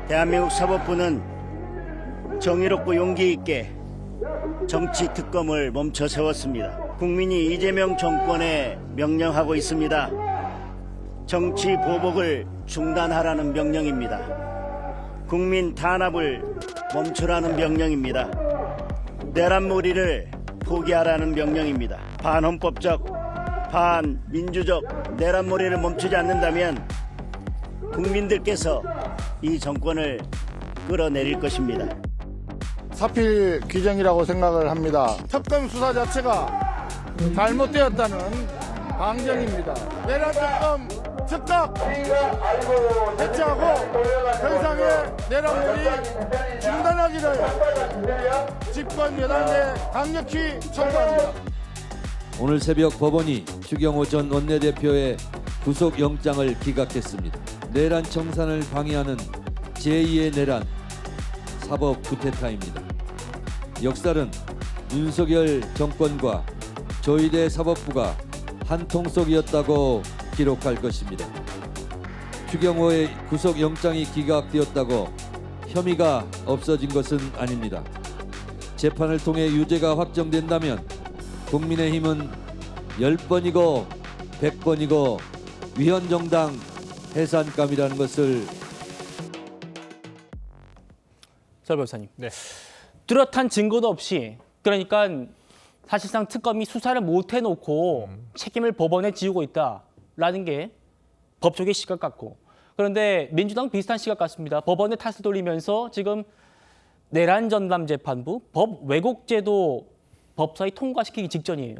대한민국 사법부는 정의롭고 용기 있게 정치 특검을 멈춰 세웠습니다. 국민이 이재명 정권에 명령하고 있습니다. 정치 보복을 중단하라는 명령입니다. 국민 탄압을 멈추라는 명령입니다. 내란몰이를 포기하라는 명령입니다. 반헌법적, 반민주적 내란몰이를 멈추지 않는다면 국민들께서 이 정권을 끌어내릴 것입니다. 사필 규정이라고 생각을 합니다. 특검 수사 자체가 잘못되었다는 강정입니다. 내란 특검 즉각 해체하고 더 이상의 내란몰이 중단하기를 집권 여당에 강력히 촉구합니다. 오늘 새벽 법원이 추경호 전 원내대표의 구속영장을 기각했습니다. 내란 청산을 방해하는 제2의 내란 사법 쿠데타입니다. 역사는 윤석열 정권과 조희대 사법부가 한 통속이었다고 기록할 것입니다. 추경호의 구속영장이 기각되었다고 혐의가 없어진 것은 아닙니다. 재판을 통해 유죄가 확정된다면 국민의힘은 10번이고 100번이고 위헌정당 해산감이라는 것을. 설 변호사님. 네. 뚜렷한 증거도 없이, 그러니까 사실상 특검이 수사를 못 해놓고 책임을 법원에 지우고 있다라는 게 법조계 시각 같고, 그런데 민주당 비슷한 시각 같습니다. 법원에 탓을 돌리면서 지금 내란 전담 재판부, 법 왜곡제도 법사위 통과시키기 직전이에요.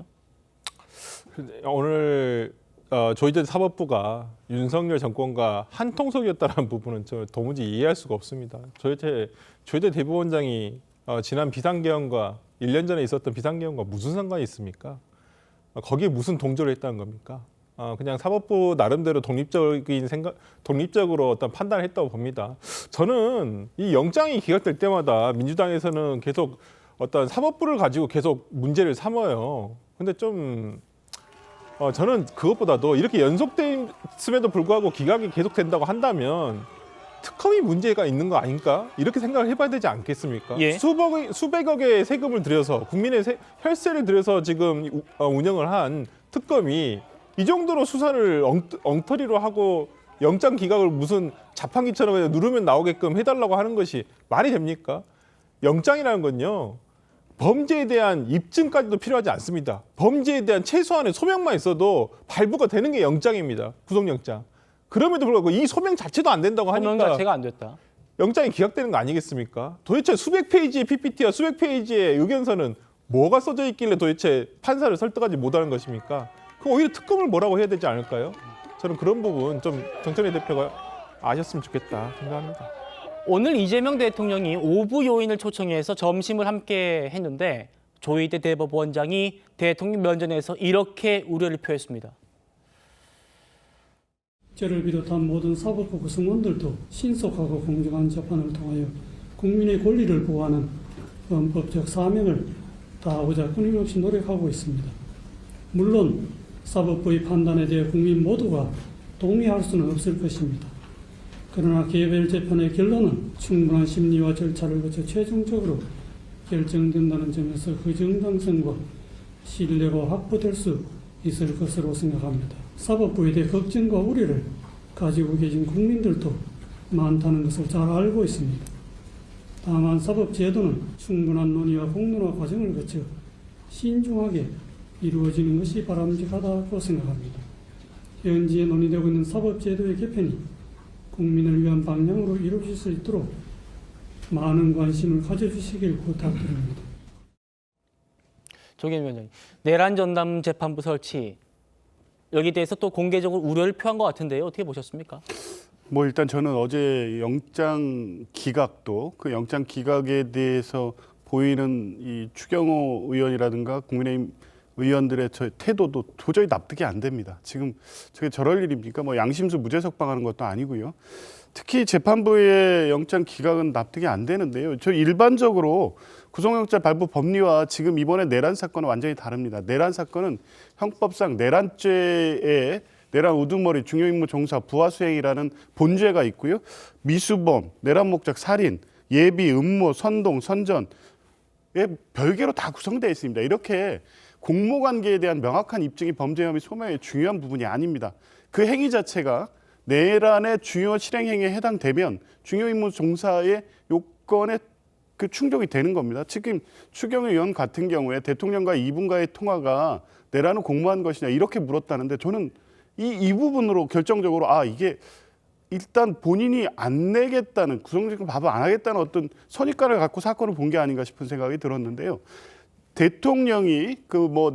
오늘 조희대 사법부가 윤석열 정권과 한 통속이었다는 부분은 저 도무지 이해할 수가 없습니다. 조희대 대법원장이 지난 비상계엄과 1년 전에 있었던 비상계엄과 무슨 상관이 있습니까? 거기에 무슨 동조를 했다는 겁니까? 그냥 사법부 나름대로 독립적으로 어떤 판단을 했다고 봅니다. 저는 이 영장이 기각될 때마다 민주당에서는 계속 어떤 사법부를 가지고 계속 문제를 삼아요. 근데 좀 저는 그것보다도 이렇게 연속됐음에도 불구하고 기각이 계속된다고 한다면 특검이 문제가 있는 거 아닌가? 이렇게 생각을 해봐야 되지 않겠습니까? 예. 수백억의 세금을 들여서 국민의 혈세를 들여서 지금 운영을 한 특검이 이 정도로 수사를 엉터리로 하고 영장 기각을 무슨 자판기처럼 그냥 누르면 나오게끔 해달라고 하는 것이 말이 됩니까? 영장이라는 건요, 범죄에 대한 입증까지도 필요하지 않습니다. 범죄에 대한 최소한의 소명만 있어도 발부가 되는 게 영장입니다. 구속영장. 그럼에도 불구하고 이 소명 자체도 안 된다고 하니까 소명 자체가 안 됐다. 영장이 기각되는 거 아니겠습니까? 도대체 수백 페이지의 PPT와 수백 페이지의 의견서는 뭐가 써져 있길래 도대체 판사를 설득하지 못하는 것입니까? 그럼 오히려 특검을 뭐라고 해야 되지 않을까요? 저는 그런 부분 좀 정천희 대표가 아셨으면 좋겠다 생각합니다. 오늘 이재명 대통령이 오부 요인을 초청해서 점심을 함께 했는데 조희대 대법원장이 대통령 면전에서 이렇게 우려를 표했습니다. 저를 비롯한 모든 사법부 구성원들도 신속하고 공정한 재판을 통하여 국민의 권리를 보호하는 헌법적 사명을 다하고자 끊임없이 노력하고 있습니다. 물론 사법부의 판단에 대해 국민 모두가 동의할 수는 없을 것입니다. 그러나 개별 재판의 결론은 충분한 심리와 절차를 거쳐 최종적으로 결정된다는 점에서 그 정당성과 신뢰가 확보될 수 있을 것으로 생각합니다. 사법부에 대해 걱정과 우려를 가지고 계신 국민들도 많다는 것을 잘 알고 있습니다. 다만 사법제도는 충분한 논의와 공론화 과정을 거쳐 신중하게 이루어지는 것이 바람직하다고 생각합니다. 현재 논의되고 있는 사법제도의 개편이 국민을 위한 방향으로 이루어질 수 있도록 많은 관심을 가져주시길 부탁드립니다. 조기현 위원장님, 내란 전담 재판부 설치, 여기에 대해서 또 공개적으로 우려를 표한 것 같은데요. 어떻게 보셨습니까? 뭐 일단 저는 어제 영장 기각도 그 영장 기각에 대해서 보이는 이 추경호 의원이라든가 국민의힘 의원들의 저 태도도 도저히 납득이 안 됩니다. 지금 저게 저럴 일입니까? 뭐 양심수 무죄석 방하는 것도 아니고요. 특히 재판부의 영장 기각은 납득이 안 되는데요. 저 일반적으로 구속영장 발부 법리와 지금 이번에 내란 사건은 완전히 다릅니다. 내란 사건은 형법상 내란죄에 내란 우두머리, 중요임무 종사, 부하수행이라는 본죄가 있고요. 미수범, 내란 목적 살인, 예비, 음모, 선동, 선전 별개로 다 구성되어 있습니다. 이렇게 공모관계에 대한 명확한 입증이 범죄 혐의 소명의 중요한 부분이 아닙니다. 그 행위 자체가 내란의 중요 실행 행위에 해당되면 중요임무 종사의 요건에 그 충족이 되는 겁니다. 지금 추경호 의원 같은 경우에 대통령과 이분과의 통화가 내란을 공모한 것이냐 이렇게 물었다는데 저는 이 부분으로 결정적으로 이게 일단 본인이 안 내겠다는 구성적인 밥을 안 하겠다는 어떤 선입관을 갖고 사건을 본 게 아닌가 싶은 생각이 들었는데요. 대통령이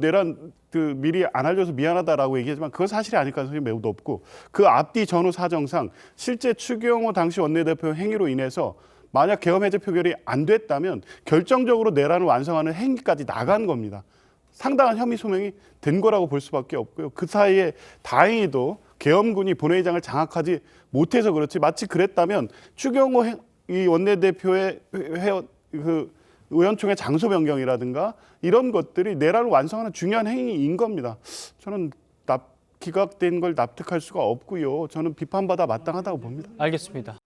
내란 미리 안 알려서 미안하다라고 얘기하지만 그건 사실이 아닐 가능성이 매우 높고 그 앞뒤 전후 사정상 실제 추경호 당시 원내대표 행위로 인해서 만약 계엄 해제 표결이 안 됐다면 결정적으로 내란을 완성하는 행위까지 나간 겁니다. 상당한 혐의 소명이 된 거라고 볼 수밖에 없고요. 그 사이에 다행히도 계엄군이 본회의장을 장악하지 못해서 그렇지 마치 그랬다면 추경호 이 원내대표의 의원총회 장소 변경이라든가 이런 것들이 내란을 완성하는 중요한 행위인 겁니다. 저는 기각된 걸 납득할 수가 없고요. 저는 비판받아 마땅하다고 봅니다. 알겠습니다.